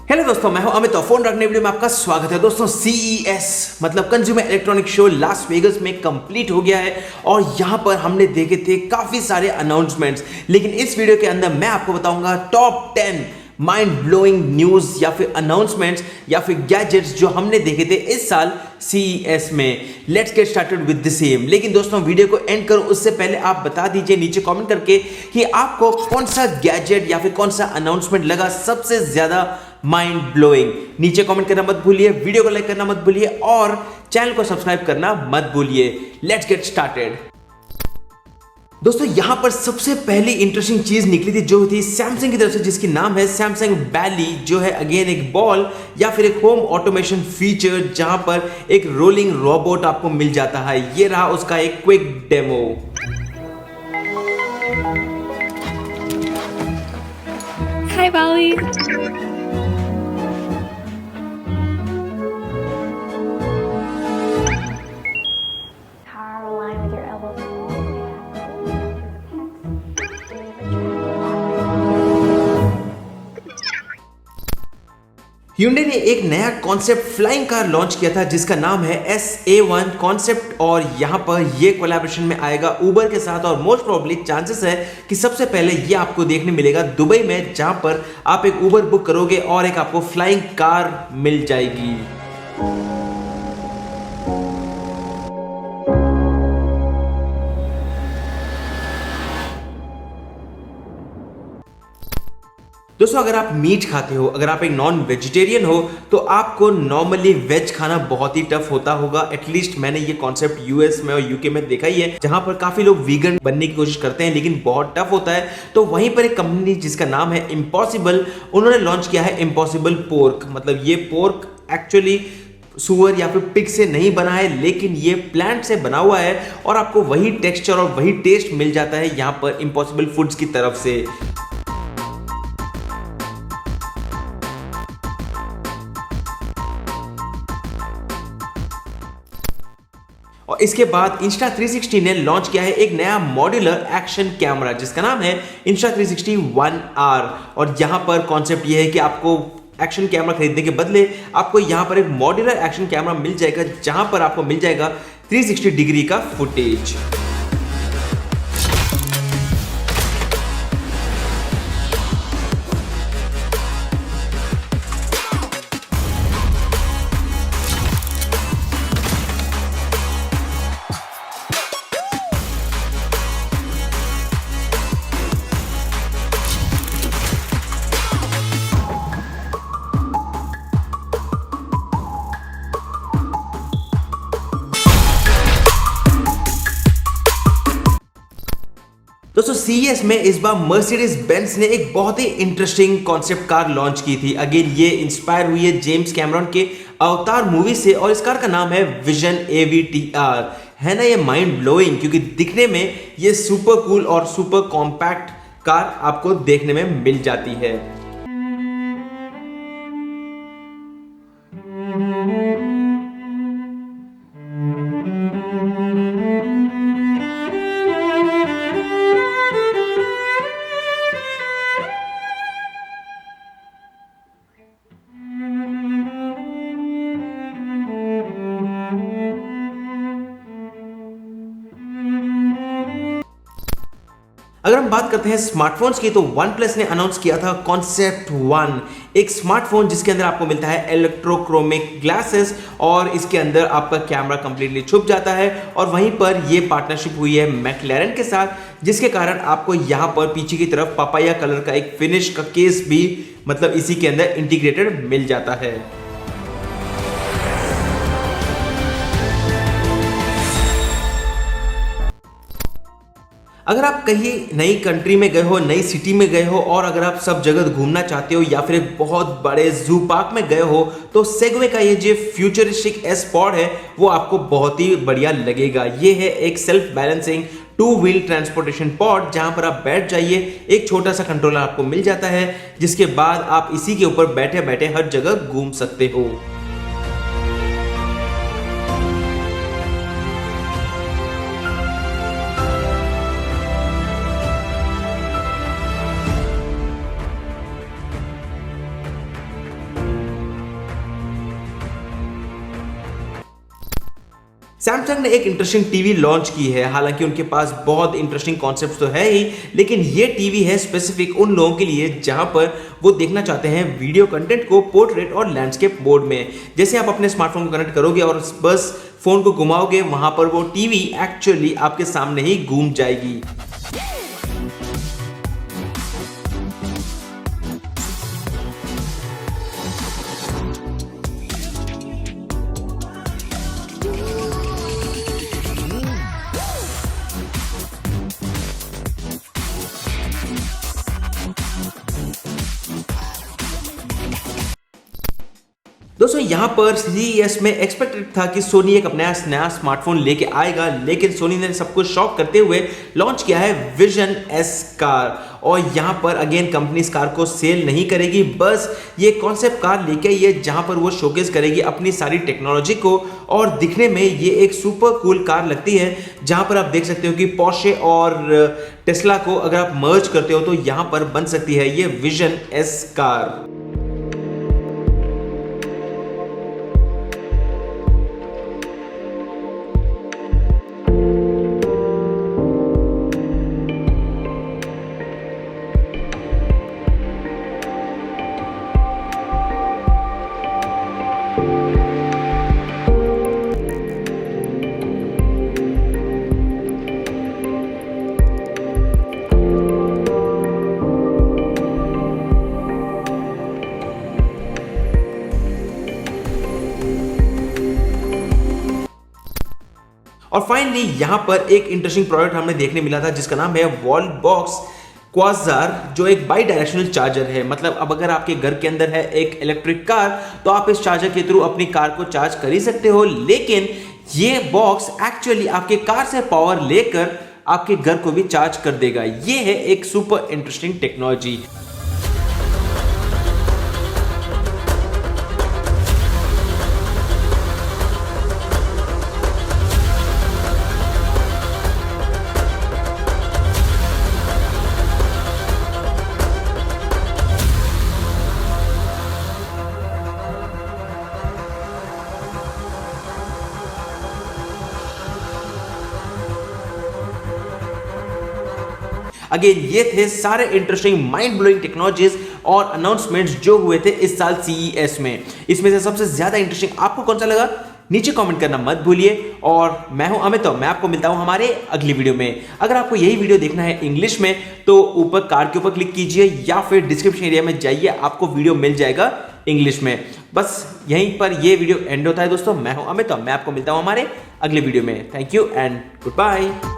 Hello दोस्तों, मैं हूं अमित और फोन रखने वीडियो में आपका स्वागत है। दोस्तों, CES मतलब consumer electronic show Las Vegas में कंप्लीट हो गया है और यहां पर हमने देखे थे काफी सारे अनाउंसमेंट्स, लेकिन इस वीडियो के अंदर मैं आपको बताऊंगा टॉप 10 माइंड ब्लोइंग न्यूज या फिर अनाउंसमेंट्स या फिर गैजेट्स जो हमने देखे थे इस साल CES में। Let's get started with the same. लेकिन दोस्तों, वीडियो को एंड करो उससे पहले आप बता दीजिए नीचे कमेंट करके कि आपको कौन सा गैजेट या फिर कौन सा अनाउंसमेंट लगा सबसे ज्यादा माइंड ब्लोइंग। नीचे कमेंट करना मत भूलिए, वीडियो को लाइक करना मत भूलिए और चैनल को सब्सक्राइब करना मत भूलिए। Let's get started. दोस्तों, यहां पर सबसे पहली इंटरेस्टिंग चीज निकली थी जो थी सैमसंग की तरफ से, जिसकी नाम है सैमसंग बैली, जो है अगेन एक बॉल या फिर एक होम ऑटोमेशन फीचर जहां पर एक रोलिंग रोबोट आपको मिल जाता है। ये रहा उसका एक quick demo. Hi, Bali. Power align with your elbows. Hyundai ने एक नया कॉन्सेप्ट फ्लाइंग कार लॉन्च किया था जिसका नाम है SA1 कॉन्सेप्ट, और यहां पर ये कोलैबोरेशन में आएगा उबर के साथ और मोस्ट प्रोबेबली चांसेस है कि सबसे पहले ये आपको देखने मिलेगा दुबई में, जहां पर आप एक उबर बुक करोगे और एक आपको फ्लाइंग कार मिल जाएगी। दोस्तों, अगर आप मीट खाते हो, अगर आप एक नॉन वेजिटेरियन हो, तो आपको नॉर्मली वेज खाना बहुत ही टफ होता होगा। एटलीस्ट मैंने ये कॉन्सेप्ट यूएस में और यूके में देखा ही है, जहां पर काफी लोग वीगन बनने की कोशिश करते हैं लेकिन बहुत टफ होता है। तो वहीं पर एक कंपनी जिसका नाम है इम्पॉसिबल, उन्होंने लॉन्च किया है इम्पॉसिबल पोर्क। मतलब ये पोर्क एक्चुअली सुअर या फिर पिग से नहीं बना है, लेकिन ये प्लांट से बना हुआ है और आपको वही टेक्सचर और वही टेस्ट मिल जाता है यहाँ पर इम्पॉसिबल फूड्स की तरफ से। और इसके बाद Insta360 ने लॉन्च किया है एक नया मॉड्यूलर एक्शन कैमरा जिसका नाम है Insta360 ONE R। और यहां पर कॉन्सेप्ट ये है कि आपको एक्शन कैमरा खरीदने के बदले आपको यहां पर एक मॉड्यूलर एक्शन कैमरा मिल जाएगा, जहां पर आपको मिल जाएगा 360 डिग्री का फुटेज। दोस्तों, CES में इस बार मर्सिडीज बेंज ने एक बहुत ही इंटरेस्टिंग कॉन्सेप्ट कार लॉन्च की थी। अगेन ये इंस्पायर हुई है जेम्स कैमरॉन के अवतार मूवी से और इस कार का नाम है विजन AVTR। है ना ये माइंड ब्लोइंग, क्योंकि दिखने में ये सुपर कूल और सुपर कॉम्पैक्ट कार आपको देखने में मिल जाती है। अगर हम बात करते हैं स्मार्टफोन्स की, तो OnePlus ने अनाउंस किया था कॉन्सेप्ट 1, एक स्मार्टफोन जिसके अंदर आपको मिलता है इलेक्ट्रोक्रोमिक ग्लासेस और इसके अंदर आपका कैमरा कंप्लीटली छुप जाता है। और वहीं पर यह पार्टनरशिप हुई है मैकलैरन के साथ, जिसके कारण आपको यहां पर पीछे की तरफ पापाया कलर का एक फिनिश का केस भी मतलब इसी के अंदर इंटीग्रेटेड मिल जाता है। अगर आप कहीं नई कंट्री में गए हो, नई सिटी में गए हो और अगर आप सब जगह घूमना चाहते हो या फिर एक बहुत बड़े जू पार्क में गए हो, तो सेगवे का ये जो फ्यूचरिस्टिक एस पॉड है वो आपको बहुत ही बढ़िया लगेगा। ये है एक self balancing 2 wheel transportation pod, जहां पर आप बैठ जाइए, एक छोटा सा कंट्रोलर आपको मिल जाता है, जिसके बाद आप इसी के ऊपर बैठे बैठे हर जगह घूम सकते हो। सैमसंग ने एक इंटरेस्टिंग टीवी लॉन्च की है। हालांकि उनके पास बहुत इंटरेस्टिंग कॉन्सेप्ट्स तो है ही, लेकिन ये टीवी है स्पेसिफिक उन लोगों के लिए जहां पर वो देखना चाहते हैं वीडियो कंटेंट को पोर्ट्रेट और लैंडस्केप मोड में। जैसे आप अपने स्मार्टफोन को कनेक्ट करोगे और बस फोन को घुमाओगे, वहां पर वो टीवी एक्चुअली आपके सामने ही घूम जाएगी। दोस्तों यहाँ पर CES में एक्सपेक्टेड था कि सोनी एक अपना नया स्मार्टफोन लेके आएगा, लेकिन सोनी ने सबको शॉक करते हुए लॉन्च किया है विजन S कार। और यहाँ पर अगेन कंपनी इस कार को सेल नहीं करेगी, बस ये कॉन्सेप्ट कार लेके आई है जहाँ पर वो शोकेस करेगी अपनी सारी टेक्नोलॉजी को। और दिखने में ये एक सुपर कूल कार लगती है, जहाँ पर आप देख सकते हो कि पोर्शे और टेस्ला को अगर आप मर्ज करते हो तो यहाँ पर बन सकती है ये विजन S कार। और फाइनली यहाँ पर एक इंटरेस्टिंग प्रोडक्ट हमने देखने मिला था जिसका नाम है वॉलबॉक्स क्वाजार, जो एक बाई डायरेक्शनल चार्जर है। मतलब अब अगर आपके घर के अंदर है एक इलेक्ट्रिक कार तो आप इस चार्जर के थ्रू अपनी कार को चार्ज कर ही सकते हो, लेकिन ये बॉक्स एक्चुअली आपके कार से पावर लेकर आपके घर को भी चार्ज कर देगा। ये है एक सुपर इंटरेस्टिंग टेक्नोलॉजी। अगेन ये थे सारे इंटरेस्टिंग माइंड ब्लोइंग टेक्नोलॉजीज और अनाउंसमेंट्स जो हुए थे इस साल CES में। इसमें से सबसे ज्यादा इंटरेस्टिंग आपको कौन सा लगा नीचे कमेंट करना मत भूलिए। और मैं हूं अमित, मैं आपको मिलता हूं हमारे अगली वीडियो में। अगर आपको यही वीडियो देखना है इंग्लिश में तो ऊपर कार्ड के ऊपर क्लिक कीजिए या फिर डिस्क्रिप्शन एरिया में जाइए, आपको वीडियो मिल जाएगा इंग्लिश में। बस यहीं पर ये वीडियो एंड होता है दोस्तों। मैं हूं अमित, मैं आपको मिलता हूं हमारे अगले वीडियो में। Thank you and good bye.